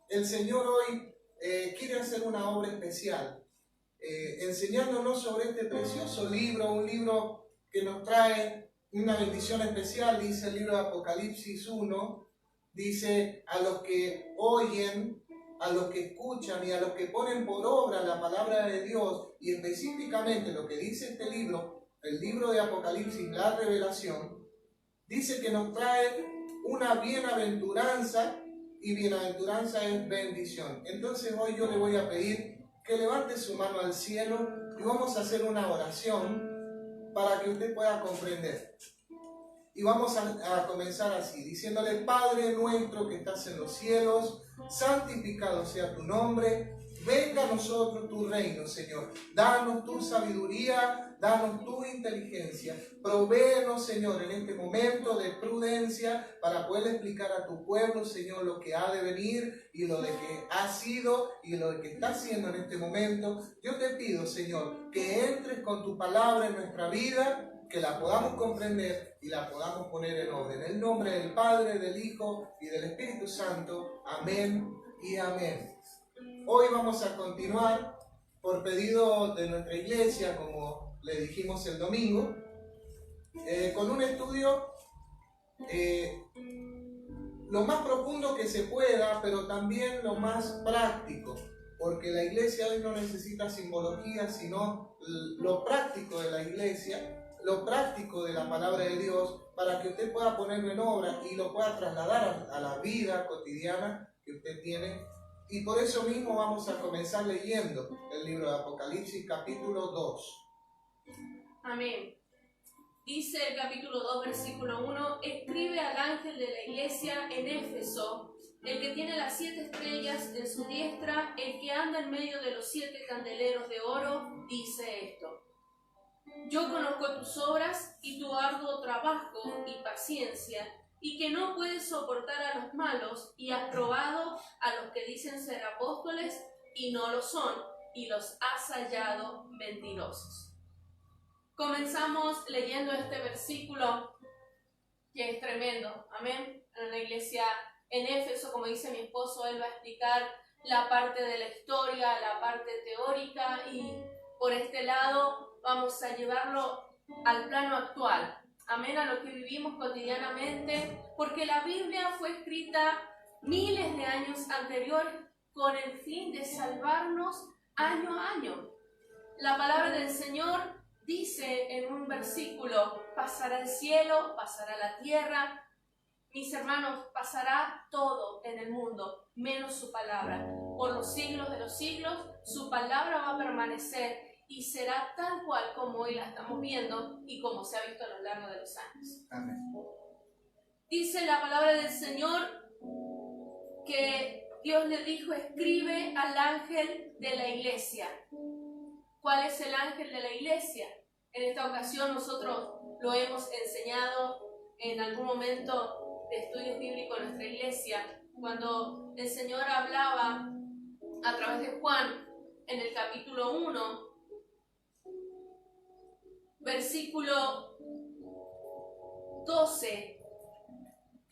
El Señor hoy quiere hacer una obra especial, enseñándonos sobre este precioso libro, un libro que nos trae una bendición especial. Dice el libro de Apocalipsis 1, dice: a los que oyen, a los que escuchan y a los que ponen por obra la palabra de Dios, y específicamente lo que dice este libro, el libro de Apocalipsis, la revelación, dice que nos trae una bienaventuranza, y bienaventuranza es bendición. Entonces hoy yo le voy a pedir que levante su mano al cielo y vamos a hacer una oración para que usted pueda comprender. Y vamos a comenzar así, diciéndole: Padre nuestro que estás en los cielos, santificado sea tu nombre. Venga a nosotros tu reino, Señor. Danos tu sabiduría, danos tu inteligencia. Provéenos, Señor, en este momento de prudencia para poder explicar a tu pueblo, Señor, lo que ha de venir y lo de que ha sido y lo de que está haciendo en este momento. Yo te pido, Señor, que entres con tu palabra en nuestra vida, que la podamos comprender y la podamos poner en orden. En el nombre del Padre, del Hijo y del Espíritu Santo. Amén y amén. Hoy vamos a continuar, por pedido de nuestra iglesia, como le dijimos el domingo, con un estudio lo más profundo que se pueda, pero también lo más práctico, porque la iglesia hoy no necesita simbología, sino lo práctico de la iglesia, lo práctico de la palabra de Dios, para que usted pueda ponerlo en obra y lo pueda trasladar a la vida cotidiana que usted tiene. Y por eso mismo vamos a comenzar leyendo el libro de Apocalipsis, capítulo 2. Amén. Dice el capítulo 2, versículo 1: escribe al ángel de la iglesia en Éfeso, el que tiene las 7 estrellas en su diestra, el que anda en medio de los 7 candeleros de oro, dice esto: yo conozco tus obras y tu arduo trabajo y paciencia, y que no puedes soportar a los malos, y has probado a los que dicen ser apóstoles y no lo son, y los has hallado mentirosos. Comenzamos leyendo este versículo que es tremendo, amén. En la iglesia en Éfeso, como dice mi esposo, él va a explicar la parte de la historia, la parte teórica, y por este lado vamos a llevarlo al plano actual. Amén, a lo que vivimos cotidianamente, porque la Biblia fue escrita miles de años anteriores con el fin de salvarnos año a año. La palabra del Señor dice en un versículo: pasará el cielo, pasará la tierra, mis hermanos, pasará todo en el mundo, menos su palabra. Por los siglos de los siglos, su palabra va a permanecer y será tal cual como hoy la estamos viendo y como se ha visto a lo largo de los años. Amén. Dice la palabra del Señor que Dios le dijo: escribe al ángel de la iglesia. ¿Cuál es el ángel de la iglesia? En esta ocasión nosotros lo hemos enseñado en algún momento de estudios bíblicos en nuestra iglesia, cuando el Señor hablaba a través de Juan en el capítulo 1, versículo 12,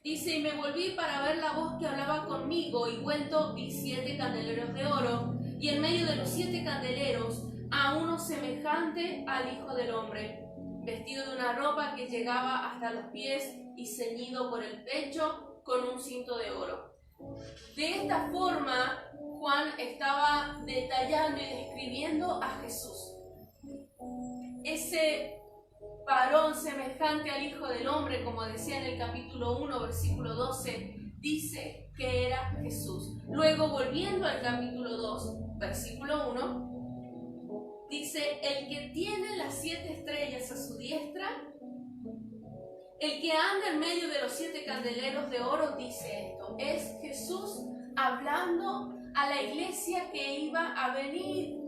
dice: y me volví para ver la voz que hablaba conmigo, y vuelto vi 7 candeleros de oro, y en medio de los 7 candeleros a uno semejante al Hijo del Hombre, vestido de una ropa que llegaba hasta los pies y ceñido por el pecho con un cinto de oro. De esta forma, Juan estaba detallando y describiendo a Jesús. Ese varón semejante al Hijo del Hombre, como decía en el capítulo 1, versículo 12, dice que era Jesús. Luego, volviendo al capítulo 2, versículo 1, dice: el que tiene las 7 estrellas a su diestra, el que anda en medio de los 7 candeleros de oro, dice esto. Es Jesús hablando a la iglesia que iba a venir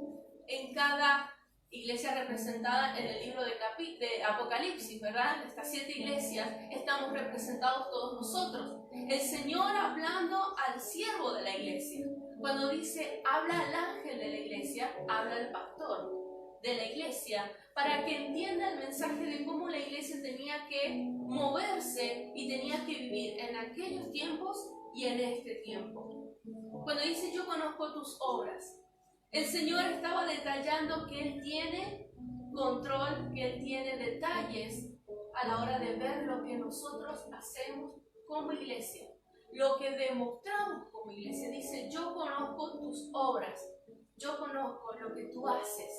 en cada iglesia representada en el libro de Apocalipsis, ¿verdad? Estas 7 iglesias estamos representados todos nosotros. El Señor hablando al siervo de la iglesia. Cuando dice habla al ángel de la iglesia, habla al pastor de la iglesia, para que entienda el mensaje de cómo la iglesia tenía que moverse y tenía que vivir. en aquellos tiempos y en este tiempo. Cuando dice yo conozco tus obras, el Señor estaba detallando que Él tiene control, que Él tiene detalles a la hora de ver lo que nosotros hacemos como iglesia, lo que demostramos como iglesia. Dice, yo conozco tus obras, yo conozco lo que tú haces,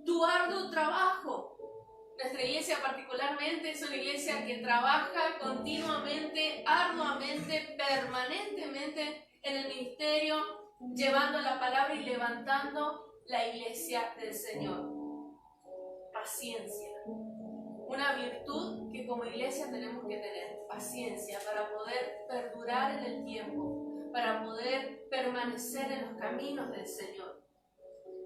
tu arduo trabajo. Nuestra iglesia particularmente es una iglesia que trabaja continuamente, arduamente, permanentemente en el ministerio, llevando la palabra y levantando la iglesia del Señor. Paciencia. Una virtud que como iglesia tenemos que tener, paciencia, para poder perdurar en el tiempo, para poder permanecer en los caminos del Señor.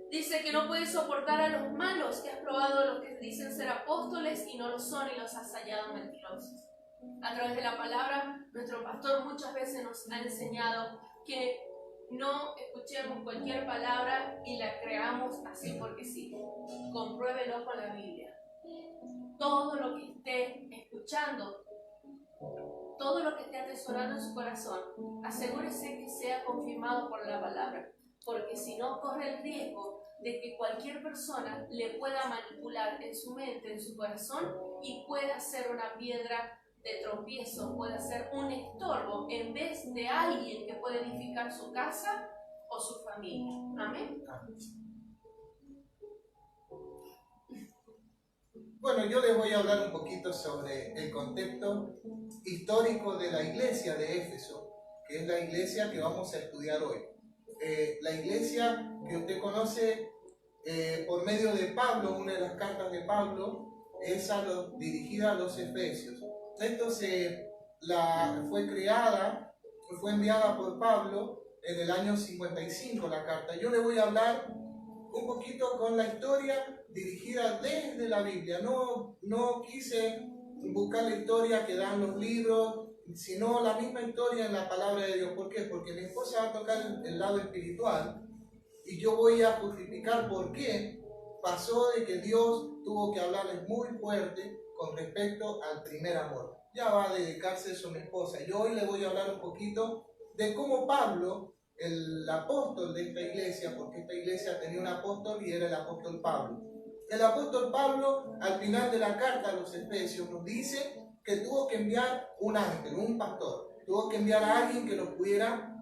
Dice que no puedes soportar a los malos, que has probado a los que dicen ser apóstoles y no lo son y los has hallado mentirosos. A través de la palabra, nuestro pastor muchas veces nos ha enseñado que no escuchemos cualquier palabra y la creamos así porque sí. Compruébelo con la Biblia. Todo lo que esté escuchando, todo lo que esté atesorando en su corazón, asegúrese que sea confirmado por la palabra, porque si no corre el riesgo de que cualquier persona le pueda manipular en su mente, en su corazón, y pueda ser una piedra de tropiezo, pueda ser un estorbo en vez de alguien que puede edificar su casa o su familia. Amén. Bueno, yo les voy a hablar un poquito sobre el contexto histórico de la iglesia de Éfeso, que es la iglesia que vamos a estudiar hoy. La iglesia que usted conoce por medio de Pablo, una de las cartas de Pablo, es dirigida a los Efesios. Esto fue creada, fue enviada por Pablo en el año 55 la carta. Yo le voy a hablar un poquito con la historia dirigida desde la Biblia. No quise buscar la historia que dan los libros, sino la misma historia en la palabra de Dios. ¿Por qué? Porque mi esposa va a tocar el lado espiritual y yo voy a justificar por qué pasó de que Dios tuvo que hablarles muy fuerte con respecto al primer amor. Ya va a dedicarse eso a mi esposa. Yo hoy le voy a hablar un poquito de cómo Pablo, el apóstol de esta iglesia, porque esta iglesia tenía un apóstol y era el apóstol Pablo. El apóstol Pablo, al final de la carta a los Efesios, nos dice que tuvo que enviar un ángel, un pastor. Tuvo que enviar a alguien que los pudiera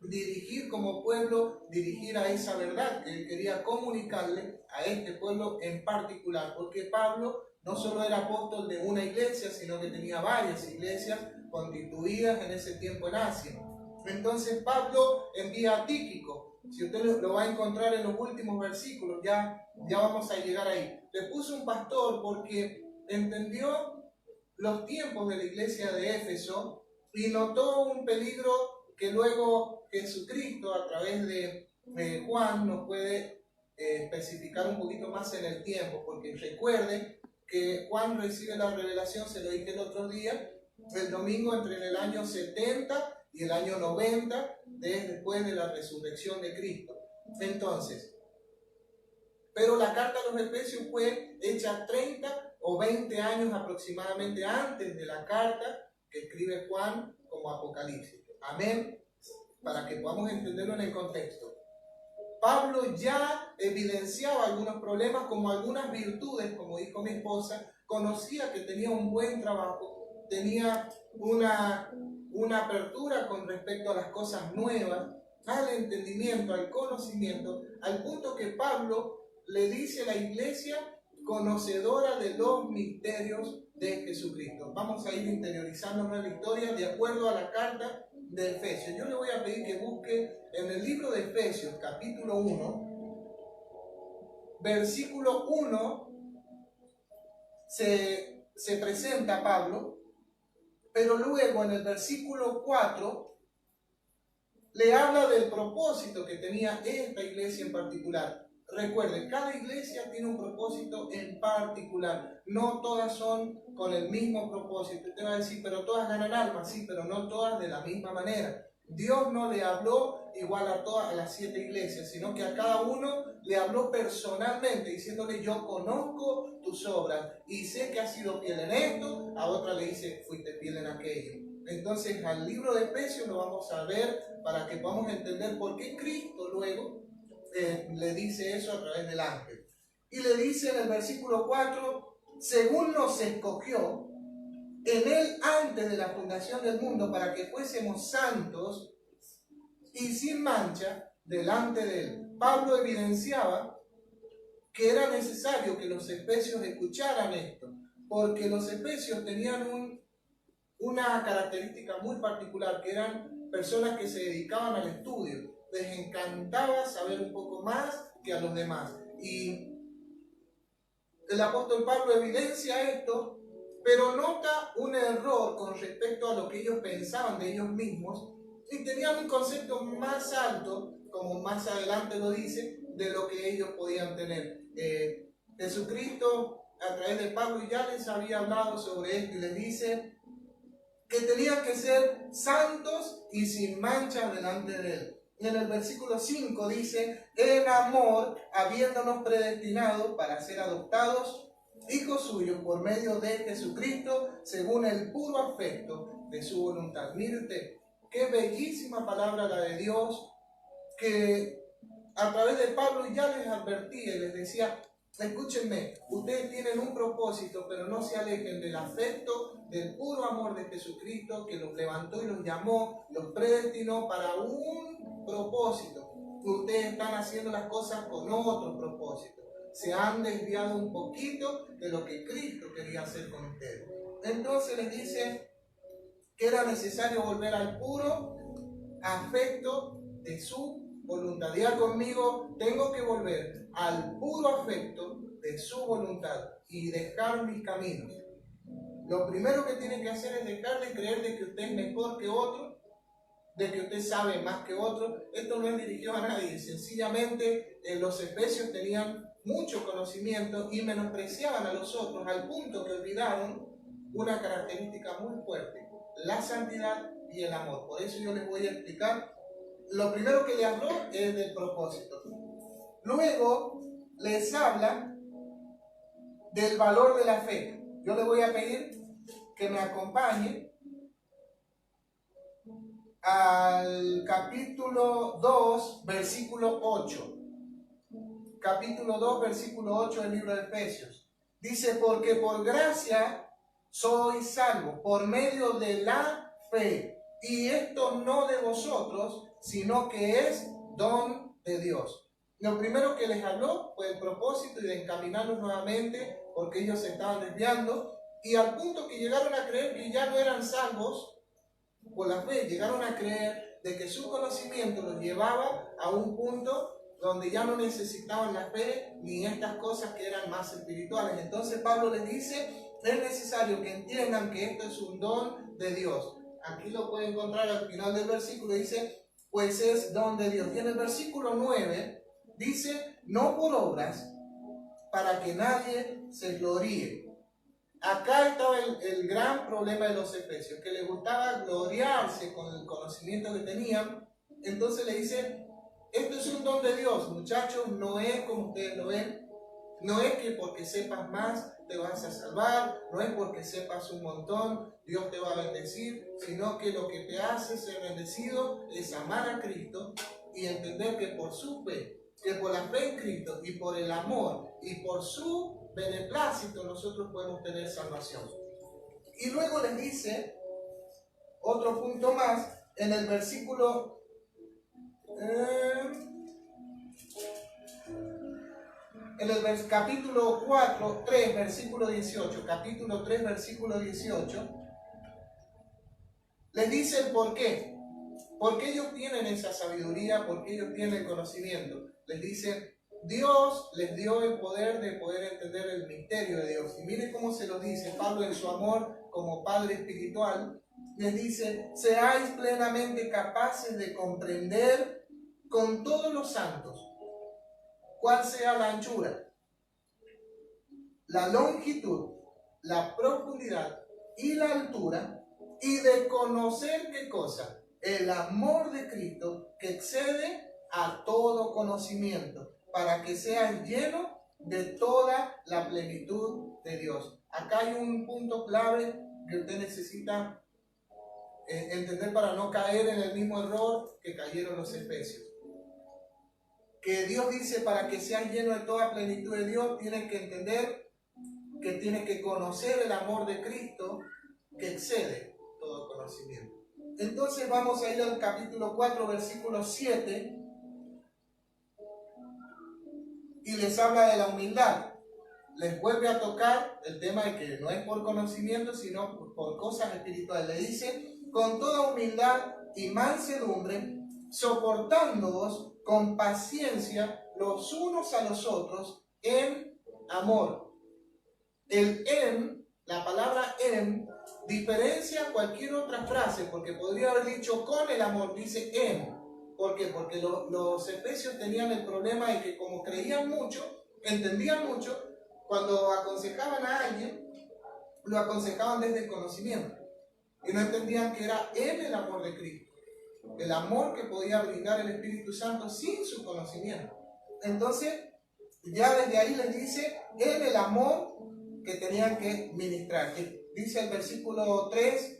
dirigir como pueblo, dirigir a esa verdad que él quería comunicarle a este pueblo en particular. Porque Pablo no solo era apóstol de una iglesia, sino que tenía varias iglesias constituidas en ese tiempo en Asia. Entonces Pablo envía a Tíquico. Si usted lo va a encontrar en los últimos versículos, ya vamos a llegar ahí. Le puso un pastor porque entendió los tiempos de la iglesia de Éfeso y notó un peligro que luego Jesucristo a través de Juan nos puede especificar un poquito más en el tiempo, porque recuerde que Juan recibe la revelación, se lo dije el otro día, el domingo entre el año 70 y el año 90 después de la resurrección de Cristo. Entonces, pero la carta a los Efesios fue hecha 30 o 20 años aproximadamente antes de la carta que escribe Juan como Apocalipsis. Amén. Para que podamos entenderlo en el contexto. Pablo ya evidenciaba algunos problemas como algunas virtudes, como dijo mi esposa, conocía que tenía un buen trabajo, tenía una apertura con respecto a las cosas nuevas, al entendimiento, al conocimiento, al punto que Pablo le dice a la iglesia conocedora de los misterios de Jesucristo. Vamos a ir interiorizándonos en la historia de acuerdo a la carta de Efesios. Yo le voy a pedir que busque en el libro de Efesios, capítulo 1, versículo 1, se presenta Pablo, pero luego en el versículo 4 le habla del propósito que tenía esta iglesia en particular. Recuerde, cada iglesia tiene un propósito en particular. No todas son con el mismo propósito. Usted va a decir, pero todas ganan almas. Sí, pero no todas de la misma manera. Dios no le habló igual a todas las 7 iglesias, sino que a cada uno le habló personalmente, diciéndole: yo conozco tus obras y sé que has sido fiel en esto. A otra le dice: fuiste fiel en aquello. Entonces al libro de Efesios lo vamos a ver para que podamos entender por qué Cristo luego le dice eso a través del ángel. Y le dice en el versículo 4: según nos escogió en Él antes de la fundación del mundo, para que fuésemos santos y sin mancha delante de Él. Pablo evidenciaba que era necesario que los efesios escucharan esto, porque los efesios tenían una característica muy particular, que eran personas que se dedicaban al estudio. Les encantaba saber un poco más que a los demás. Y el apóstol Pablo evidencia esto, pero nota un error con respecto a lo que ellos pensaban de ellos mismos y tenían un concepto más alto, como más adelante lo dice, de lo que ellos podían tener. Jesucristo a través de Pablo ya les había hablado sobre esto y les dice que tenían que ser santos y sin mancha delante de Él. Y en el versículo 5 dice: en amor, habiéndonos predestinado para ser adoptados hijos suyos por medio de Jesucristo, según el puro afecto de su voluntad. Mire usted, qué bellísima palabra la de Dios, que a través de Pablo ya les advertía y les decía: escúchenme, ustedes tienen un propósito, pero no se alejen del afecto, del puro amor de Jesucristo, que los levantó y los llamó, los predestinó para un propósito. Ustedes están haciendo las cosas con otro propósito. Se han desviado un poquito de lo que Cristo quería hacer con ustedes. Entonces les dice que era necesario volver al puro afecto de su voluntad. Diga conmigo: tengo que volver al puro afecto de su voluntad y dejar mis caminos. Lo primero que tiene que hacer es dejar de creer de que usted es mejor que otro, de que usted sabe más que otro. Esto no es dirigido a nadie. Sencillamente los efesios tenían mucho conocimiento y menospreciaban a los otros al punto que olvidaron una característica muy fuerte: la santidad y el amor. Por eso yo les voy a explicar. Lo primero que le habló es del propósito. Luego les habla del valor de la fe. Yo le voy a pedir que me acompañe al capítulo 2, versículo 8. Capítulo 2, versículo 8 del libro de Efesios. Dice: porque por gracia sois salvos por medio de la fe, y esto no de vosotros, sino que es don de Dios. Lo primero que les habló fue el propósito y de encaminarlos nuevamente, porque ellos se estaban desviando, y al punto que llegaron a creer que ya no eran salvos por la fe, llegaron a creer de que su conocimiento los llevaba a un punto donde ya no necesitaban la fe ni estas cosas que eran más espirituales. Entonces Pablo les dice: es necesario que entiendan que esto es un don de Dios. Aquí lo pueden encontrar al final del versículo, dice: pues es don de Dios. Y en el versículo 9 dice: no por obras, para que nadie se gloríe. Acá estaba el gran problema de los efesios, que les gustaba gloriarse con el conocimiento que tenían. Entonces le dice: esto es un don de Dios, muchachos, no es como ustedes lo ven. No es que porque sepas más te vas a salvar, no es porque sepas un montón Dios te va a bendecir, sino que lo que te hace ser bendecido es amar a Cristo y entender que por su fe, que por la fe en Cristo y por el amor y por su beneplácito nosotros podemos tener salvación. Y luego les dice otro punto más en el versículo en el capítulo 3, versículo 18, capítulo 3, versículo 18, les dice el por qué. Porque ellos tienen esa sabiduría, porque ellos tienen el conocimiento. Les dice: Dios les dio el poder de poder entender el misterio de Dios. Y miren cómo se lo dice Pablo en su amor como Padre espiritual. Les dice: seáis plenamente capaces de comprender con todos los santos cuál sea la anchura, la longitud, la profundidad y la altura, y de conocer ¿qué cosa? el amor de Cristo que excede a todo conocimiento, para que sean llenos de toda la plenitud de Dios. Acá hay un punto clave que usted necesita entender para no caer en el mismo error que cayeron los efesios. Que Dios dice para que sean llenos de toda plenitud de Dios, tienen que entender que tienen que conocer el amor de Cristo que excede todo conocimiento. Entonces vamos a ir al capítulo 4, versículo 7, y les habla de la humildad. Les vuelve a tocar el tema de que no es por conocimiento, sino por cosas espirituales. Le dice, con toda humildad y mansedumbre, soportándoos con paciencia los unos a los otros en amor. El en, la palabra en, diferencia cualquier otra frase, porque podría haber dicho con el amor, dice en. ¿Por qué? Porque los efesios tenían el problema de que como creían mucho, entendían mucho, cuando aconsejaban a alguien, lo aconsejaban desde el conocimiento. Y no entendían que era en el amor de Cristo, el amor que podía brindar el Espíritu Santo sin su conocimiento. Entonces, ya desde ahí les dice en el amor que tenían que ministrar. Que dice el versículo 3,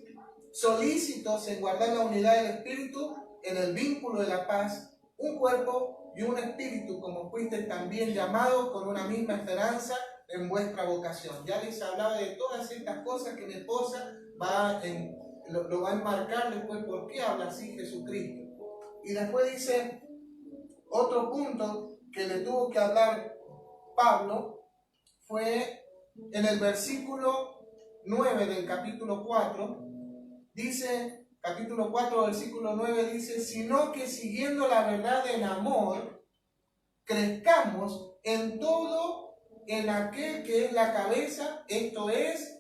solícitos en guardar la unidad del Espíritu en el vínculo de la paz, un cuerpo y un espíritu, como fuiste también llamados con una misma esperanza en vuestra vocación. Ya les hablaba de todas estas cosas que mi esposa lo va a enmarcar después por qué habla así Jesucristo. Y después dice otro punto que le tuvo que hablar Pablo, fue en el versículo 9 del capítulo 4, dice, capítulo 4, versículo 9 dice, sino que siguiendo la verdad en amor, crezcamos en todo en aquel que es la cabeza, esto es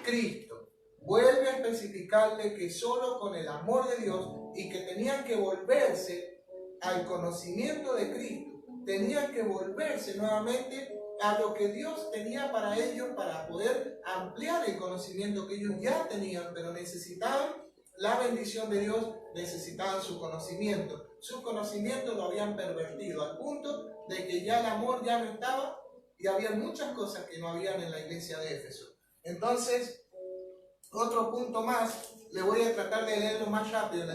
Cristo. Vuelve a especificarle que solo con el amor de Dios y que tenían que volverse al conocimiento de Cristo, tenían que volverse nuevamente a lo que Dios tenía para ellos, para poder ampliar el conocimiento que ellos ya tenían, pero necesitaban la bendición de Dios, necesitaban su conocimiento. Su conocimiento lo habían pervertido al punto de que ya el amor ya no estaba y había muchas cosas que no habían en la iglesia de Éfeso. Entonces, otro punto más, le voy a tratar de leerlo más rápido,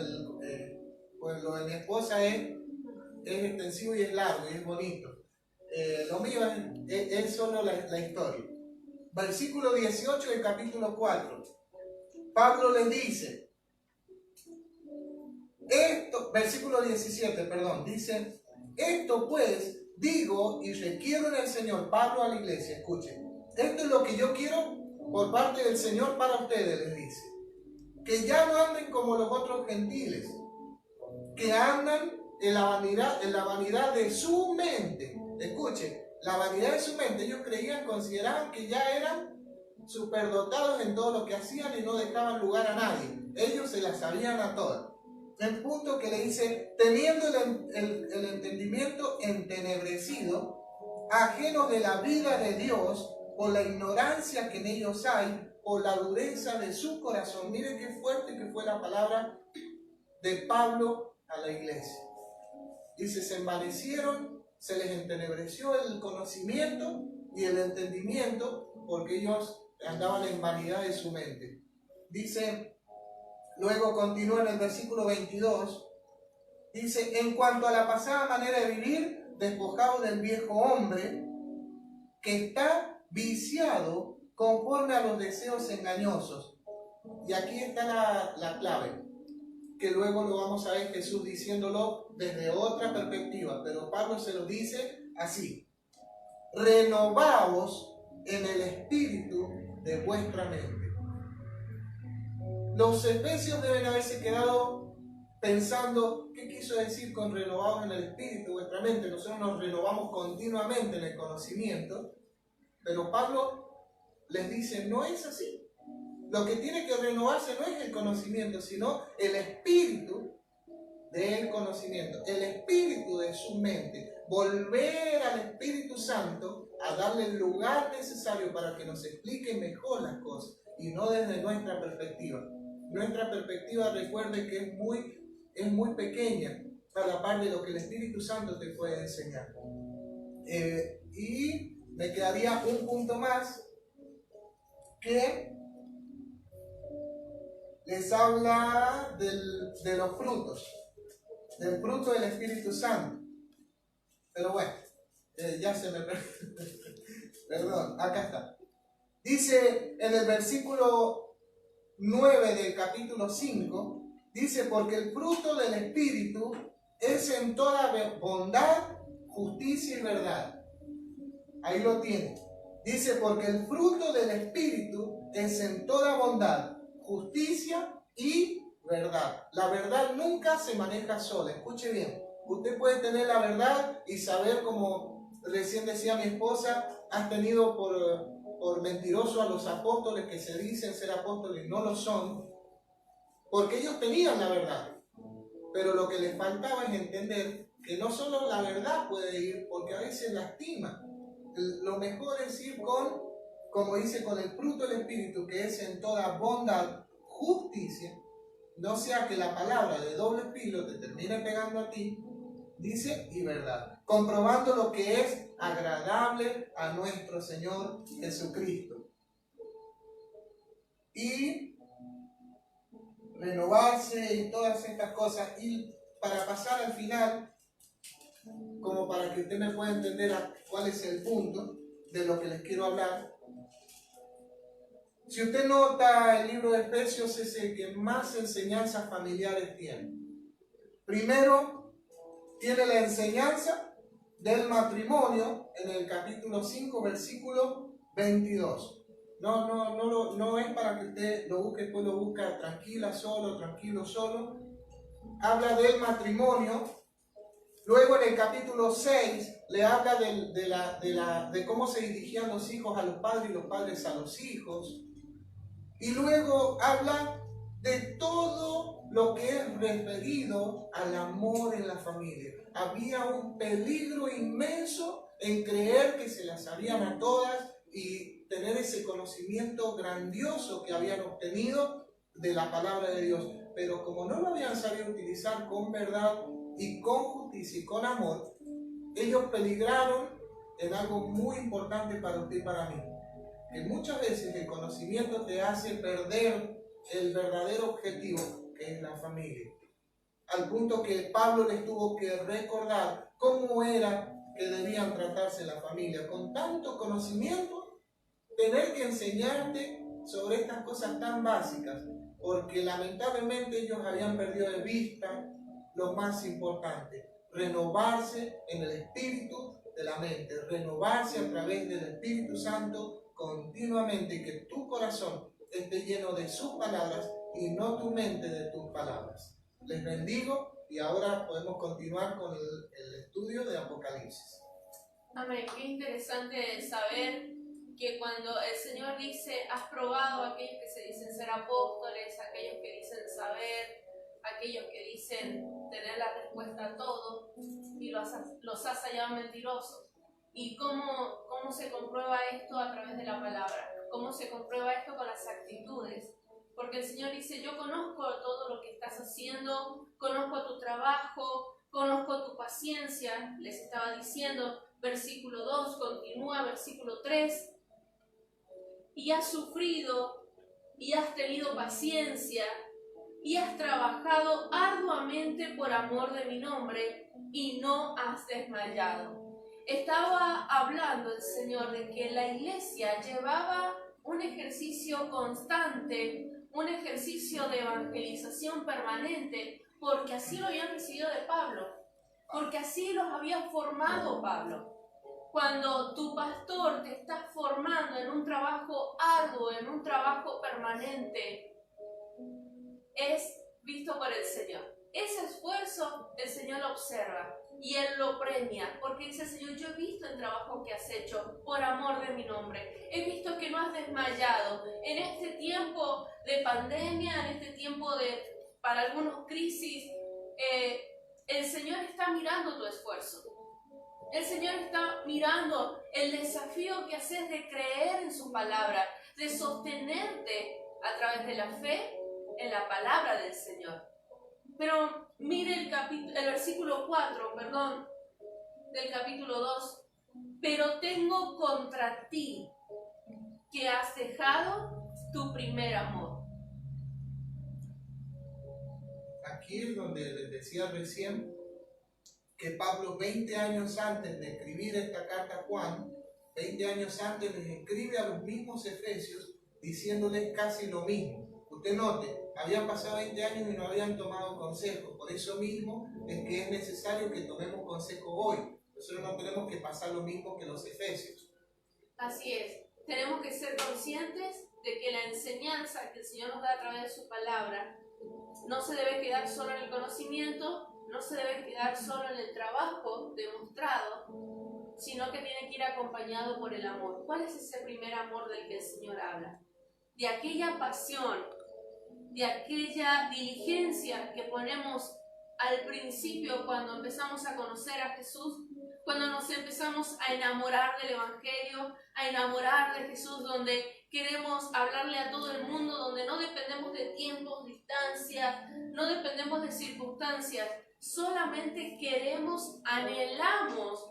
pues lo de mi esposa es extensivo y es largo y es bonito. Lo mío es solo la historia. Versículo 18 del capítulo 4. Pablo les dice, versículo 17, perdón, dice, esto pues digo y requiero en el Señor, Pablo a la iglesia, escuchen, esto es lo que yo quiero por parte del Señor para ustedes, les dice, que ya no anden como los otros gentiles, que andan en la vanidad de su mente. Escuchen, la vanidad de su mente. Ellos consideraban que ya eran superdotados en todo lo que hacían y no dejaban lugar a nadie. Ellos se las sabían a todas. El punto que le dice, teniendo el entendimiento entenebrecido, ajenos de la vida de Dios, por la ignorancia que en ellos hay, por la dureza de su corazón. Miren qué fuerte que fue la palabra de Pablo a la iglesia. Dice, se envanecieron, se les entenebreció el conocimiento y el entendimiento porque ellos andaban en vanidad de su mente. Dice, luego continúa en el versículo 22, dice, en cuanto a la pasada manera de vivir, despojados del viejo hombre que está viciado conforme a los deseos engañosos. Y aquí está la clave, que luego lo vamos a ver Jesús diciéndolo desde otra perspectiva, pero Pablo se lo dice así, renovaos en el espíritu de vuestra mente. Los efesios deben haberse quedado pensando, ¿qué quiso decir con renovados en el espíritu de vuestra mente? Nosotros nos renovamos continuamente en el conocimiento, pero Pablo les dice, no es así. Lo que tiene que renovarse no es el conocimiento, sino el espíritu del conocimiento, el espíritu de su mente. Volver al Espíritu Santo a darle el lugar necesario para que nos explique mejor las cosas y no desde nuestra perspectiva. Nuestra perspectiva, recuerde que es muy es muy pequeña a la par de lo que el Espíritu Santo te puede enseñar. Y me quedaría un punto más que les habla de los frutos, del fruto del Espíritu Santo. Pero bueno, ya se me perdió. Perdón, acá está. Dice en el versículo 9 del capítulo 5, dice, porque el fruto del Espíritu es en toda bondad, justicia y verdad. Ahí lo tiene. Dice, porque el fruto del Espíritu es en toda bondad, justicia y verdad. La verdad nunca se maneja sola. Escuche bien. Usted puede tener la verdad y saber, como recién decía mi esposa, has tenido por mentiroso a los apóstoles que se dicen ser apóstoles y no lo son, porque ellos tenían la verdad. Pero lo que les faltaba es entender que no solo la verdad puede ir, porque a veces lastima. Lo mejor es ir con, como dice, con el fruto del Espíritu, que es en toda bondad, justicia, no sea que la palabra de doble filo te termine pegando a ti, dice, y verdad, comprobando lo que es agradable a nuestro Señor Jesucristo. Y renovarse y todas estas cosas. Y para pasar al final, como para que usted me pueda entender cuál es el punto de lo que les quiero hablar. Si usted nota, el libro de Efesios es el que más enseñanzas familiares tiene. Primero, tiene la enseñanza del matrimonio en el capítulo 5, versículo 22. No es para que usted lo busque, después lo busca tranquila, solo, tranquilo, solo. Habla del matrimonio. Luego en el capítulo 6 le habla de cómo se dirigían los hijos a los padres y los padres a los hijos. Y luego habla de todo lo que es referido al amor en la familia. Había un peligro inmenso en creer que se las sabían a todas y tener ese conocimiento grandioso que habían obtenido de la palabra de Dios. Pero como no lo habían sabido utilizar con verdad y con justicia y con amor, ellos peligraron en algo muy importante para usted y para mí. Que muchas veces el conocimiento te hace perder el verdadero objetivo, que es la familia. Al punto que Pablo les tuvo que recordar cómo era que debían tratarse la familia. Con tanto conocimiento, tener que enseñarte sobre estas cosas tan básicas, porque lamentablemente ellos habían perdido de vista lo más importante: renovarse en el espíritu de la mente, renovarse a través del Espíritu Santo continuamente, y que tu corazón esté lleno de sus palabras y no tu mente de tus palabras. Les bendigo y ahora podemos continuar con el estudio de Apocalipsis. Amén. Qué interesante saber que cuando el Señor dice, has probado a aquellos que se dicen ser apóstoles, a aquellos que dicen saber, a aquellos que dicen tener la respuesta a todo, y los has hallado mentirosos. ¿Y cómo se comprueba esto a través de la palabra? ¿Cómo se comprueba esto con las actitudes? Porque el Señor dice, yo conozco todo lo que estás haciendo, conozco tu trabajo, conozco tu paciencia, les estaba diciendo, versículo 2, continúa, versículo 3, y has sufrido, y has tenido paciencia, y has trabajado arduamente por amor de mi nombre, y no has desmayado. Estaba hablando el Señor de que la iglesia llevaba un ejercicio constante, un ejercicio de evangelización permanente, porque así lo habían recibido de Pablo, porque así los había formado Pablo. Cuando tu pastor te está formando en un trabajo arduo, en un trabajo permanente, es visto por el Señor. Ese esfuerzo el Señor lo observa y Él lo premia, porque dice: Señor, yo he visto el trabajo que has hecho por amor de mi nombre. He visto que no has desmayado. En este tiempo de pandemia, en este tiempo de, para algunos, crisis, el Señor está mirando tu esfuerzo. El Señor está mirando el desafío que haces de creer en su palabra, de sostenerte a través de la fe en la palabra del Señor. Pero mire el versículo 4, perdón, del capítulo 2. Pero tengo contra ti que has dejado tu primer amor. Aquí es donde les decía recién que Pablo 20 años antes de escribir esta carta a Juan, 20 años antes les escribe a los mismos efesios diciéndoles casi lo mismo. Usted note, habían pasado 20 años y no habían tomado consejo. Por eso mismo es que es necesario que tomemos consejo hoy. Nosotros no tenemos que pasar lo mismo que los efesios. Así es. Tenemos que ser conscientes de que la enseñanza que el Señor nos da a través de su palabra no se debe quedar solo en el conocimiento, no se debe quedar solo en el trabajo demostrado, sino que tiene que ir acompañado por el amor. ¿Cuál es ese primer amor del que el Señor habla? De aquella pasión, de aquella diligencia que ponemos al principio cuando empezamos a conocer a Jesús, cuando nos empezamos a enamorar del Evangelio, a enamorar de Jesús, donde queremos hablarle a todo el mundo, donde no dependemos de tiempos, distancias, no dependemos de circunstancias, solamente queremos, anhelamos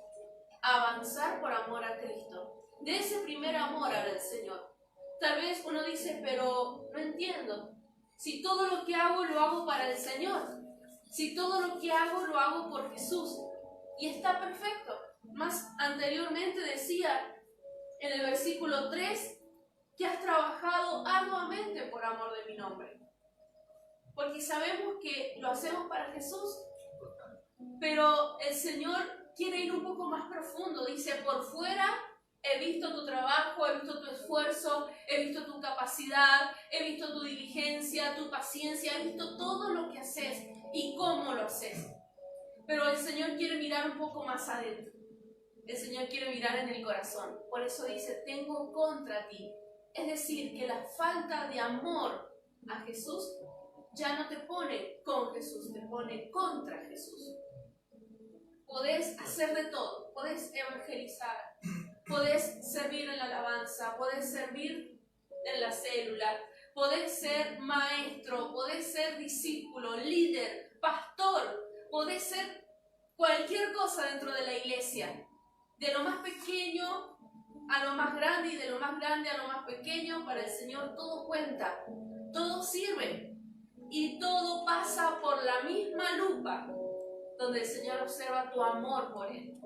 avanzar por amor a Cristo. De ese primer amor habla el Señor. Tal vez uno dice, pero no entiendo. Si todo lo que hago lo hago para el Señor, si todo lo que hago lo hago por Jesús, y está perfecto. Más anteriormente decía en el versículo 3 que has trabajado arduamente por amor de mi nombre, porque sabemos que lo hacemos para Jesús, pero el Señor quiere ir un poco más profundo. Dice, por fuera he visto tu trabajo, he visto tu esfuerzo, he visto tu capacidad, he visto tu diligencia, tu paciencia, he visto todo lo que haces y cómo lo haces. Pero el Señor quiere mirar un poco más adentro. El Señor quiere mirar en el corazón. Por eso dice, tengo contra ti. Es decir, que la falta de amor a Jesús ya no te pone con Jesús, te pone contra Jesús. Podés hacer de todo, podés evangelizar, podés servir en la alabanza, podés servir en la célula, podés ser maestro, podés ser discípulo, líder, pastor, podés ser cualquier cosa dentro de la iglesia, de lo más pequeño a lo más grande y de lo más grande a lo más pequeño. Para el Señor todo cuenta, todo sirve y todo pasa por la misma lupa donde el Señor observa tu amor por Él,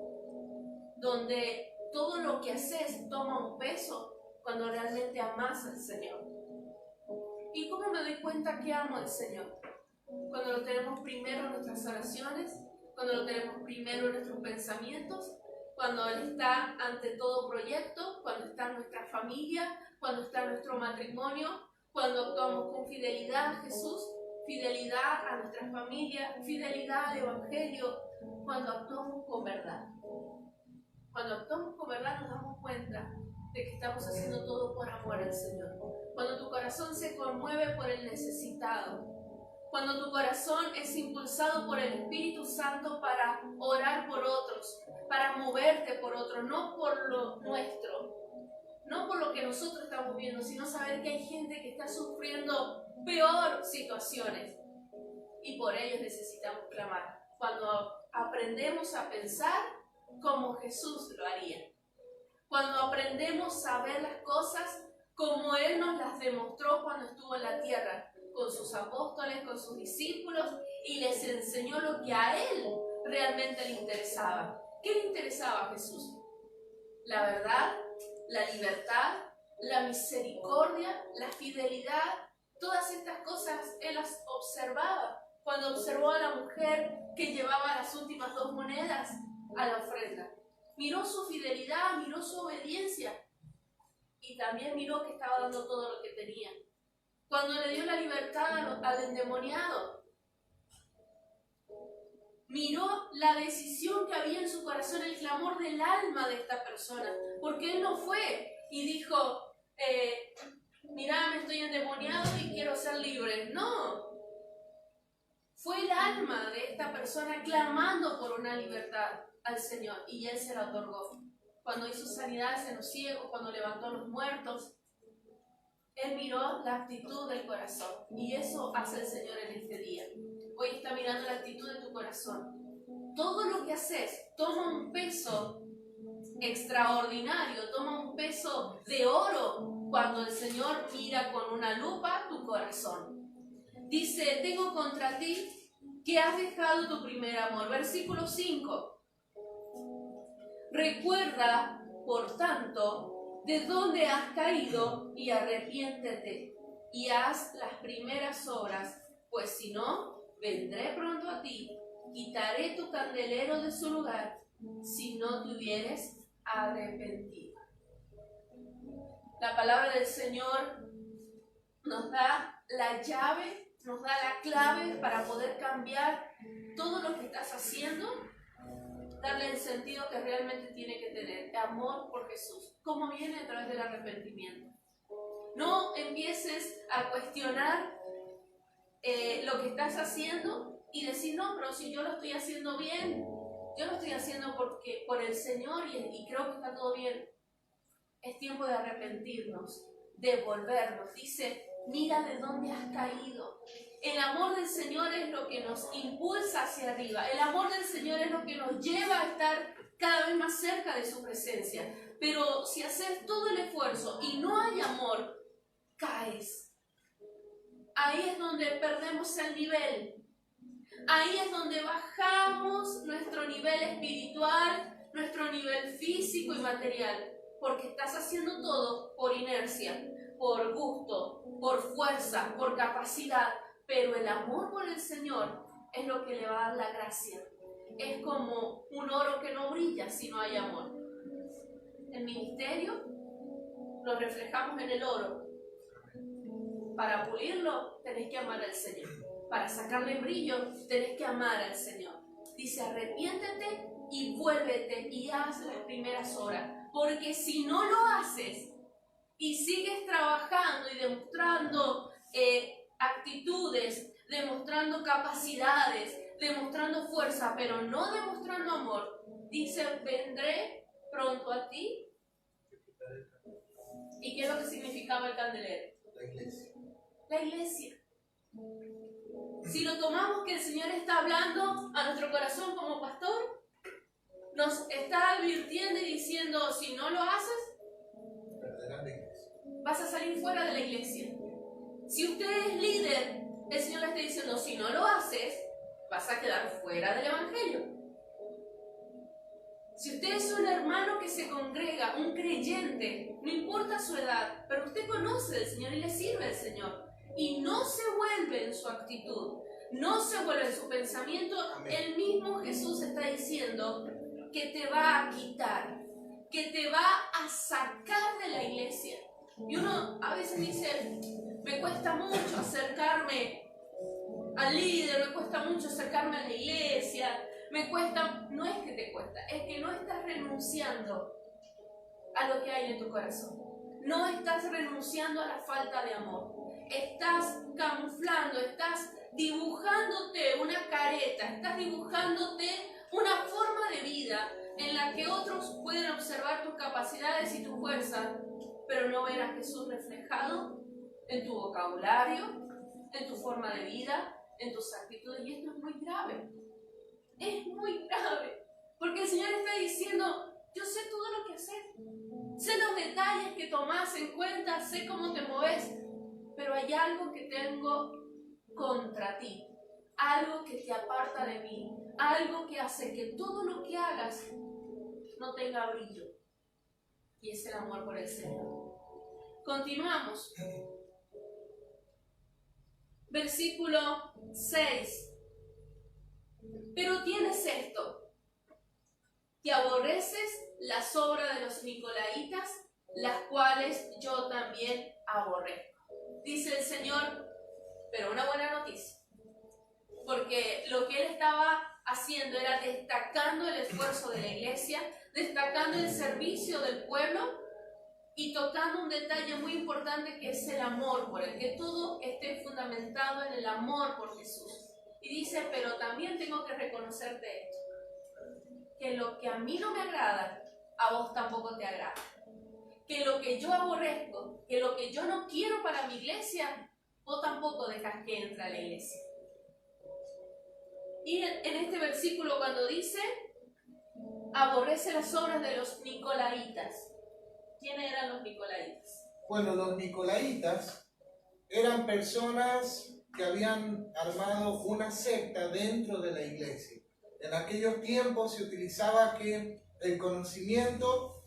donde todo lo que haces toma un peso cuando realmente amas al Señor. ¿Y cómo me doy cuenta que amo al Señor? Cuando lo tenemos primero en nuestras oraciones, cuando lo tenemos primero en nuestros pensamientos, cuando Él está ante todo proyecto, cuando está en nuestra familia, cuando está en nuestro matrimonio, cuando actuamos con fidelidad a Jesús, fidelidad a nuestra familia, fidelidad al Evangelio, cuando actuamos con verdad. Cuando actuamos con verdad nos damos cuenta de que estamos haciendo todo por amor al Señor. Cuando tu corazón se conmueve por el necesitado, cuando tu corazón es impulsado por el Espíritu Santo para orar por otros, para moverte por otros, no por lo nuestro, no por lo que nosotros estamos viendo, sino saber que hay gente que está sufriendo peor situaciones y por ellos necesitamos clamar. Cuando aprendemos a pensar como Jesús lo haría, cuando aprendemos a ver las cosas como Él nos las demostró cuando estuvo en la tierra, con sus apóstoles, con sus discípulos, y les enseñó lo que a Él realmente le interesaba. ¿Qué le interesaba a Jesús? La verdad, la libertad, la misericordia, la fidelidad. Todas estas cosas Él las observaba cuando observó a la mujer que llevaba las últimas 2 monedas a la ofrenda. Miró su fidelidad, miró su obediencia y también miró que estaba dando todo lo que tenía. Cuando le dio la libertad al endemoniado, miró la decisión que había en su corazón, el clamor del alma de esta persona, porque él no fue y dijo, mira, me estoy endemoniado y quiero ser libre. No, fue el alma de esta persona clamando por una libertad al Señor y Él se la otorgó. Cuando hizo sanidades en los ciegos, cuando levantó a los muertos, Él miró la actitud del corazón y eso hace el Señor en este día. Hoy está mirando la actitud de tu corazón. Todo lo que haces toma un peso extraordinario, toma un peso de oro cuando el Señor mira con una lupa tu corazón. Dice, tengo contra ti que has dejado tu primer amor. Versículo 5. Recuerda, por tanto, de dónde has caído y arrepiéntete y haz las primeras obras, pues si no, vendré pronto a ti, quitaré tu candelero de su lugar, si no te hubieres arrepentido. La palabra del Señor nos da la llave, nos da la clave para poder cambiar todo lo que estás haciendo, darle el sentido que realmente tiene que tener, amor por Jesús. ¿Cómo viene? A través del arrepentimiento. No empieces a cuestionar lo que estás haciendo y decir, no, pero si yo lo estoy haciendo bien, yo lo estoy haciendo por el Señor y creo que está todo bien. Es tiempo de arrepentirnos, de volvernos. Dice, mira de dónde has caído. El amor del Señor es lo que nos impulsa hacia arriba. El amor del Señor es lo que nos lleva a estar cada vez más cerca de su presencia. Pero si haces todo el esfuerzo y no hay amor, caes. Ahí es donde perdemos el nivel. Ahí es donde bajamos nuestro nivel espiritual, nuestro nivel físico y material. Porque estás haciendo todo por inercia, por gusto, por fuerza, por capacidad. Pero el amor por el Señor es lo que le va a dar la gracia. Es como un oro que no brilla si no hay amor. El ministerio lo reflejamos en el oro. Para pulirlo tenés que amar al Señor. Para sacarle brillo tenés que amar al Señor. Dice, arrepiéntete y vuélvete y haz las primeras obras. Porque si no lo haces y sigues trabajando y demostrando actitudes, demostrando capacidades, demostrando fuerza, pero no demostrando amor, dice, vendré pronto a ti. ¿Y qué es lo que significaba el candelero? La iglesia. La iglesia. Si lo tomamos que el Señor está hablando a nuestro corazón como pastor, nos está advirtiendo y diciendo, si no lo haces, vas a salir fuera de la iglesia. Si usted es líder, el Señor le está diciendo, si no lo haces, vas a quedar fuera del evangelio. Si usted es un hermano que se congrega, un creyente, no importa su edad, pero usted conoce al Señor y le sirve al Señor, y no se vuelve en su actitud, no se vuelve en su pensamiento, el mismo Jesús está diciendo que te va a quitar, que te va a sacar de la iglesia. Y uno a veces dice, me cuesta mucho acercarme al líder, me cuesta mucho acercarme a la iglesia, me cuesta, no es que te cuesta, es que no estás renunciando a lo que hay en tu corazón. No estás renunciando a la falta de amor. Estás camuflando, estás dibujándote una careta, estás dibujándote una forma de vida en la que otros pueden observar tus capacidades y tu fuerza, pero no ver a Jesús reflejado en tu vocabulario, en tu forma de vida, en tus actitudes. Y esto es muy grave. Es muy grave. Porque el Señor está diciendo, yo sé todo lo que haces. Sé los detalles que tomás en cuenta, sé cómo te moves, pero hay algo que tengo contra ti. Algo que te aparta de mí. Algo que hace que todo lo que hagas no tenga brillo. Y es el amor por el Señor. Continuamos. Versículo 6. Pero tienes esto, que aborreces las obras de los nicolaitas, las cuales yo también aborrezco. Dice el Señor, pero una buena noticia. Porque lo que él estaba haciendo era destacando el esfuerzo de la iglesia, destacando el servicio del pueblo y tocando un detalle muy importante que es el amor por él, que todo esté fundamentado en el amor por Jesús. Y dice, pero también tengo que reconocerte esto, que lo que a mí no me agrada, a vos tampoco te agrada. que lo que yo aborrezco, que lo que yo no quiero para mi iglesia, vos tampoco dejas que entre a la iglesia. Y en este versículo cuando dice, aborrece las obras de los nicolaitas. ¿Quiénes eran los nicolaitas? Bueno, los nicolaitas eran personas que habían armado una secta dentro de la iglesia. En aquellos tiempos se utilizaba que el conocimiento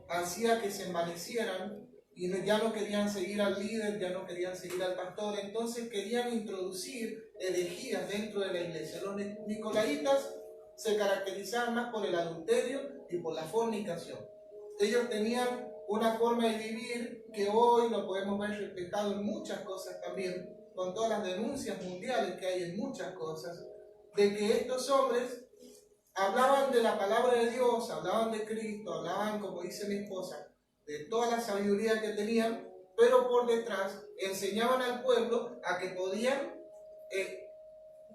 hacía que se envanecieran y ya no querían seguir al líder, ya no querían seguir al pastor, entonces querían introducir herejías dentro de la iglesia. Los nicolaitas se caracterizaban más por el adulterio y por la fornicación. Ellos tenían una forma de vivir que hoy lo podemos ver reflejado en muchas cosas también, con todas las denuncias mundiales que hay en muchas cosas, de que estos hombres hablaban de la palabra de Dios, hablaban de Cristo, hablaban, como dice mi esposa, de toda la sabiduría que tenían, pero por detrás enseñaban al pueblo a que podían,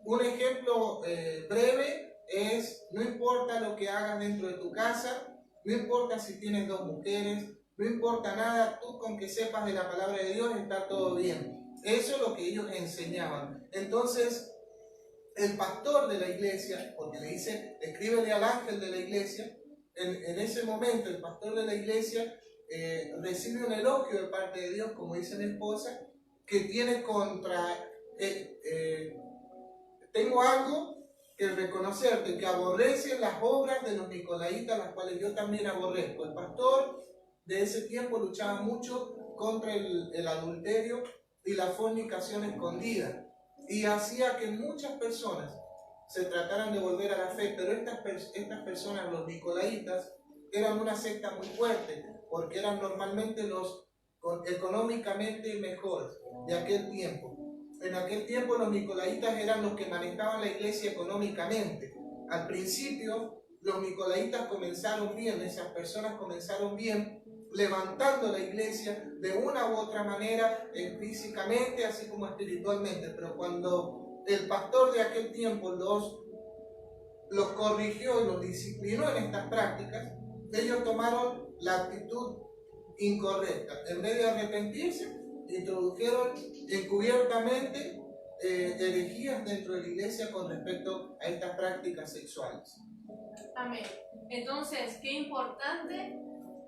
un ejemplo breve es, no importa lo que hagas dentro de tu casa, no importa si tienes 2 mujeres, no importa nada, tú con que sepas de la palabra de Dios está todo bien. Eso es lo que ellos enseñaban. Entonces, el pastor de la iglesia, porque le dice, escríbele al ángel de la iglesia, en ese momento el pastor de la iglesia recibe un elogio de parte de Dios, como dice mi esposa, que tiene contra, tengo algo que reconocerte, que aborrece las obras de los nicolaitas, las cuales yo también aborrezco. El pastor de ese tiempo luchaba mucho contra el adulterio y la fornicación escondida, y hacía que muchas personas se trataran de volver a la fe, pero estas personas, los nicolaitas, eran una secta muy fuerte, porque eran normalmente los económicamente mejores de aquel tiempo. En aquel tiempo los nicolaitas eran los que manejaban la iglesia económicamente. Al principio los nicolaitas comenzaron bien, esas personas comenzaron bien, levantando la iglesia de una u otra manera, físicamente así como espiritualmente, pero cuando el pastor de aquel tiempo los corrigió y los disciplinó en estas prácticas, ellos tomaron la actitud incorrecta. En vez de arrepentirse, introdujeron encubiertamente herejías dentro de la iglesia con respecto a estas prácticas sexuales. Amén. Entonces, qué importante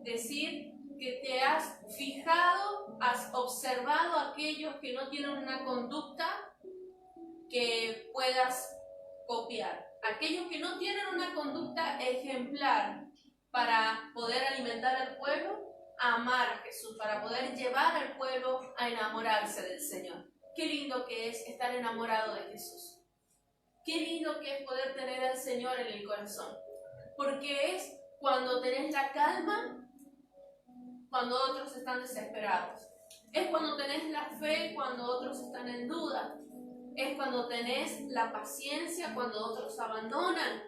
decir que te has fijado, has observado a aquellos que no tienen una conducta que puedas copiar. Aquellos que no tienen una conducta ejemplar para poder alimentar al pueblo, a amar a Jesús, para poder llevar al pueblo a enamorarse del Señor. Qué lindo que es estar enamorado de Jesús. Qué lindo que es poder tener al Señor en el corazón. Porque es cuando tenés la calma, cuando otros están desesperados. Es cuando tenés la fe, cuando otros están en duda. Es cuando tenés la paciencia, cuando otros abandonan.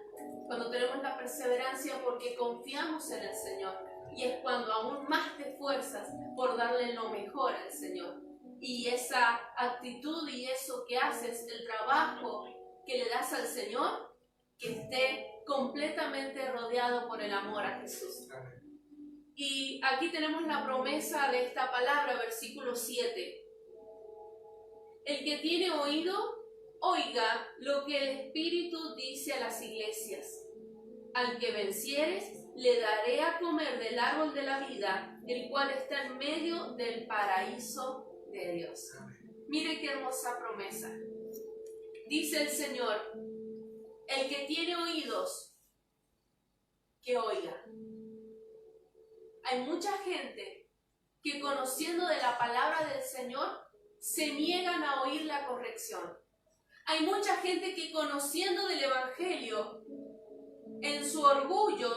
Cuando tenemos la perseverancia porque confiamos en el Señor. Y es cuando aún más te esfuerzas por darle lo mejor al Señor. Y esa actitud y eso que haces, el trabajo que le das al Señor, que esté completamente rodeado por el amor a Jesús. Y aquí tenemos la promesa de esta palabra, versículo 7. El que tiene oído, oiga lo que el Espíritu dice a las iglesias. Al que vencieres, le daré a comer del árbol de la vida, el cual está en medio del paraíso de Dios. Mire qué hermosa promesa. Dice el Señor, el que tiene oídos, que oiga. Hay mucha gente que conociendo de la palabra del Señor, se niegan a oír la corrección. Hay mucha gente que conociendo del Evangelio, en su orgullo,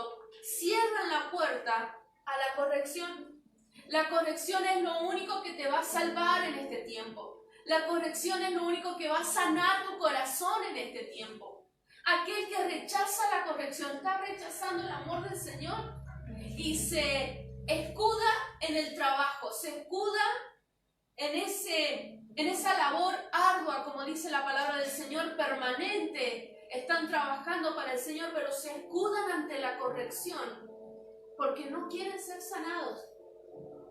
cierran la puerta a la corrección. La corrección es lo único que te va a salvar en este tiempo. La corrección es lo único que va a sanar tu corazón en este tiempo. Aquel que rechaza la corrección está rechazando el amor del Señor y se escuda en el trabajo, se escuda en esa labor ardua, como dice la palabra del Señor, permanente. Están trabajando para el Señor, pero se escudan ante la corrección porque no quieren ser sanados.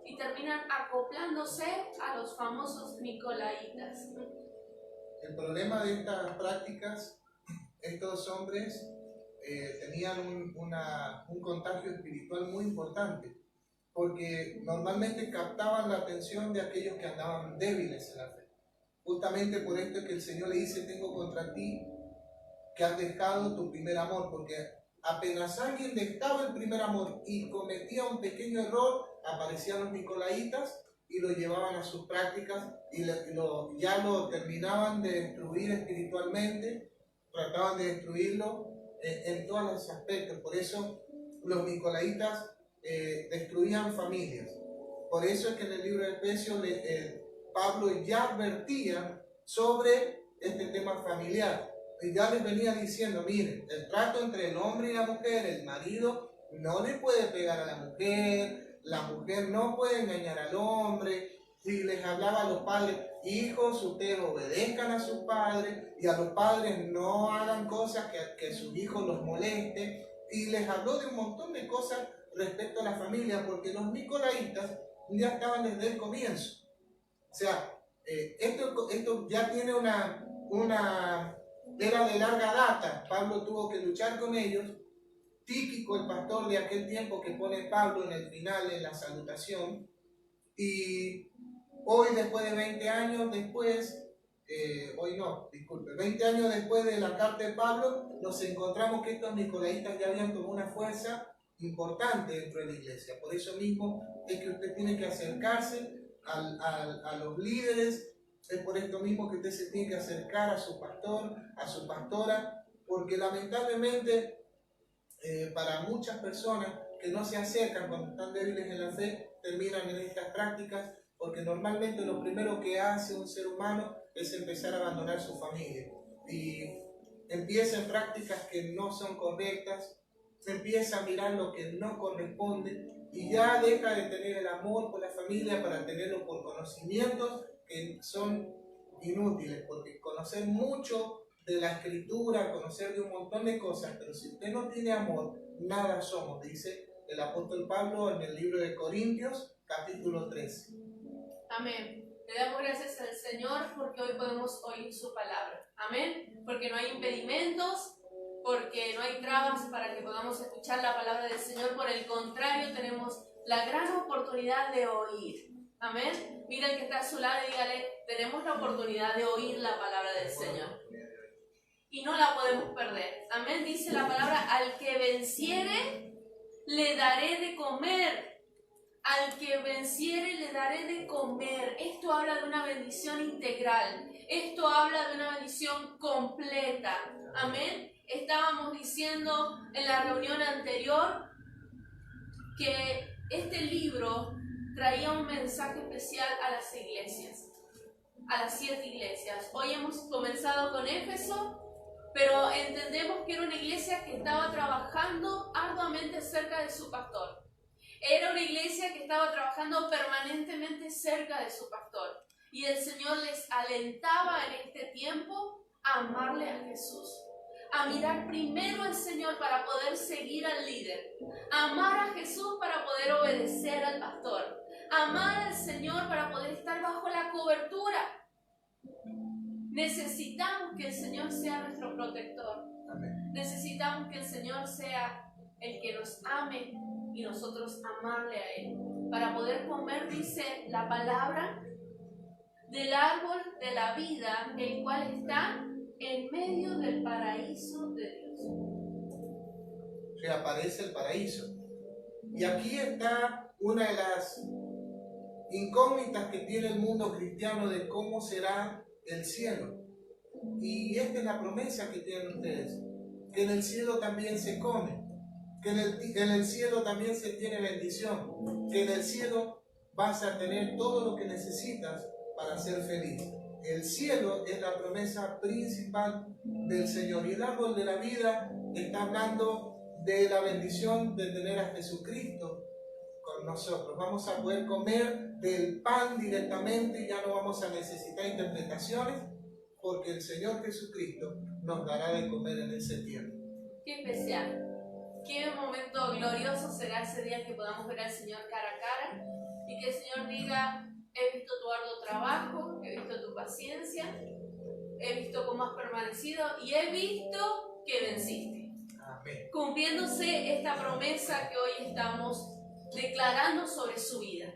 y terminan acoplándose a los famosos Nicolaitas. El problema de estas prácticas, estos hombres tenían un contagio espiritual muy importante, porque normalmente captaban la atención de aquellos que andaban débiles en la fe. Justamente por esto es que el Señor le dice: tengo contra ti que has dejado tu primer amor, porque apenas alguien dejaba el primer amor y cometía un pequeño error, aparecían los nicolaitas y lo llevaban a sus prácticas y ya lo terminaban de destruir espiritualmente, trataban de destruirlo en todos los aspectos. Por eso los nicolaitas destruían familias. Por eso es que en el libro de Efesios Pablo ya advertía sobre este tema familiar. Y ya les venía diciendo: miren, el trato entre el hombre y la mujer, el marido no le puede pegar a la mujer no puede engañar al hombre. Y les hablaba a los padres: hijos, ustedes obedezcan a sus padres, y a los padres no hagan cosas que sus hijos los moleste. Y les habló de un montón de cosas respecto a la familia, porque los nicolaitas ya estaban desde el comienzo. O sea, esto ya tiene era de larga data. Pablo tuvo que luchar con ellos. Tíquico, el pastor de aquel tiempo, que pone Pablo en el final, en la salutación. Y hoy, después de 20 años después, 20 años después de la carta de Pablo, nos encontramos que estos nicolaitas ya habían tomado una fuerza importante dentro de la iglesia. Por eso mismo es que usted tiene que acercarse a los líderes. Es por esto mismo que usted se tiene que acercar a su pastor, a su pastora, porque lamentablemente para muchas personas que no se acercan cuando están débiles en la fe, terminan en estas prácticas, porque normalmente lo primero que hace un ser humano es empezar a abandonar su familia y empieza en prácticas que no son correctas, empieza a mirar lo que no corresponde y ya deja de tener el amor por la familia para tenerlo por conocimientos que son inútiles, porque conocer mucho de la escritura, conocer de un montón de cosas, pero si usted no tiene amor, nada somos, dice el apóstol Pablo en el libro de Corintios, capítulo 13. Amén. Le damos gracias al Señor porque hoy podemos oír su palabra. Amén. Porque no hay impedimentos, porque no hay trabas para que podamos escuchar la palabra del Señor. Por el contrario, tenemos la gran oportunidad de oír. Amén. Mira el que está a su lado y dígale: tenemos la oportunidad de oír la palabra del Señor. Y no la podemos perder. Amén. Dice la palabra: al que venciere, le daré de comer. Al que venciere, le daré de comer. Esto habla de una bendición integral. Esto habla de una bendición completa. Amén. Estábamos diciendo en la reunión anterior que este libro traía un mensaje especial a las iglesias, a las 7 iglesias. Hoy hemos comenzado con Éfeso, pero entendemos que era una iglesia que estaba trabajando arduamente cerca de su pastor. Era una iglesia que estaba trabajando permanentemente cerca de su pastor. Y el Señor les alentaba en este tiempo a amarle a Jesús, a mirar primero al Señor para poder seguir al líder, a amar a Jesús para poder obedecer al pastor, a amar al Señor para poder estar bajo la cobertura. Necesitamos que el Señor sea nuestro protector. Amén. Necesitamos que el Señor sea el que nos ame y nosotros amarle a Él, para poder comer, dice la palabra, del árbol de la vida, el cual está en medio del paraíso de Dios. Reaparece el paraíso. Y aquí está una de las incógnitas que tiene el mundo cristiano de cómo será el cielo. Y esta es la promesa que tienen ustedes, que en el cielo también se come, que en el cielo también se tiene bendición, que en el cielo vas a tener todo lo que necesitas para ser feliz. El cielo es la promesa principal del Señor. Y el árbol de la vida está hablando de la bendición de tener a Jesucristo con nosotros. Vamos a poder comer del pan directamente y ya no vamos a necesitar interpretaciones, porque el Señor Jesucristo nos dará de comer en ese tiempo. Qué especial. Qué momento glorioso será ese día que podamos ver al Señor cara a cara y que el Señor diga: he visto tu arduo trabajo, he visto tu paciencia, he visto cómo has permanecido y he visto que venciste. Amén. Cumpliéndose esta promesa que hoy estamos declarando sobre su vida,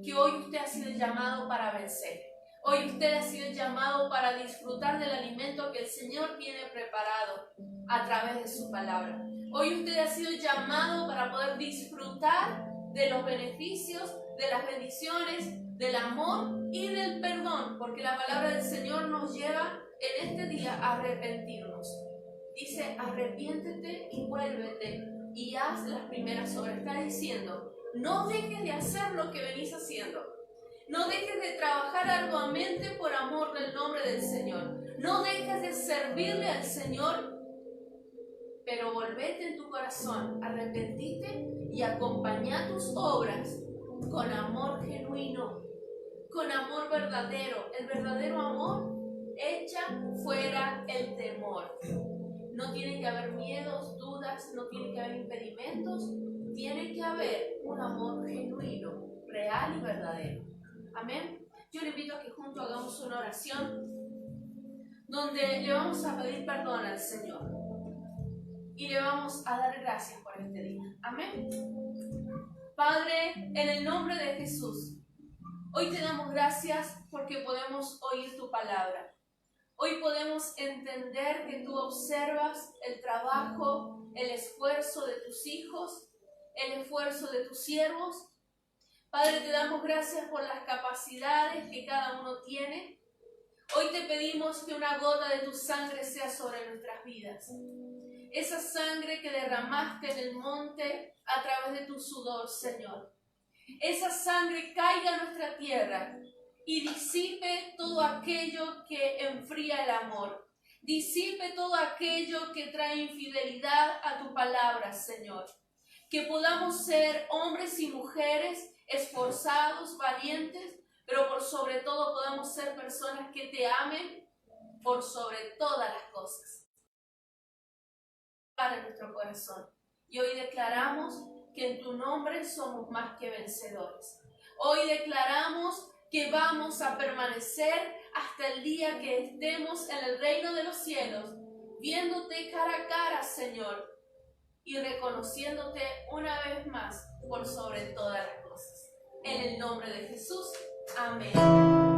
que hoy usted ha sido llamado para vencer. Hoy usted ha sido llamado para disfrutar del alimento que el Señor tiene preparado a través de su palabra. Hoy usted ha sido llamado para poder disfrutar de los beneficios, de las bendiciones, del amor y del perdón, porque la palabra del Señor nos lleva en este día a arrepentirnos. Dice: arrepiéntete y vuélvete y haz las primeras obras. Está diciendo: no dejes de hacer lo que venís haciendo. No dejes de trabajar arduamente por amor del nombre del Señor. No dejes de servirle al Señor, pero volvete en tu corazón, arrepentite y acompañá tus obras con amor genuino, con amor verdadero. El verdadero amor echa fuera el temor. No tiene que haber miedos, dudas, no tiene que haber impedimentos. Tiene que haber un amor genuino, real y verdadero. Amén. Yo le invito a que juntos hagamos una oración donde le vamos a pedir perdón al Señor y le vamos a dar gracias por este día. Amén. Padre, en el nombre de Jesús, hoy te damos gracias porque podemos oír tu palabra. Hoy podemos entender que tú observas el trabajo, el esfuerzo de tus hijos, el esfuerzo de tus siervos. Padre, te damos gracias por las capacidades que cada uno tiene. Hoy te pedimos que una gota de tu sangre sea sobre nuestras vidas. Esa sangre que derramaste en el monte a través de tu sudor, Señor. Esa sangre caiga a nuestra tierra y disipe todo aquello que enfría el amor. Disipe todo aquello que trae infidelidad a tu palabra, Señor. Que podamos ser hombres y mujeres esforzados, valientes, pero por sobre todo podamos ser personas que te amen por sobre todas las cosas. Para nuestro corazón. Y hoy declaramos que en tu nombre somos más que vencedores. Hoy declaramos que vamos a permanecer hasta el día que estemos en el reino de los cielos, viéndote cara a cara, Señor, y reconociéndote una vez más por sobre todas las cosas. En el nombre de Jesús. Amén.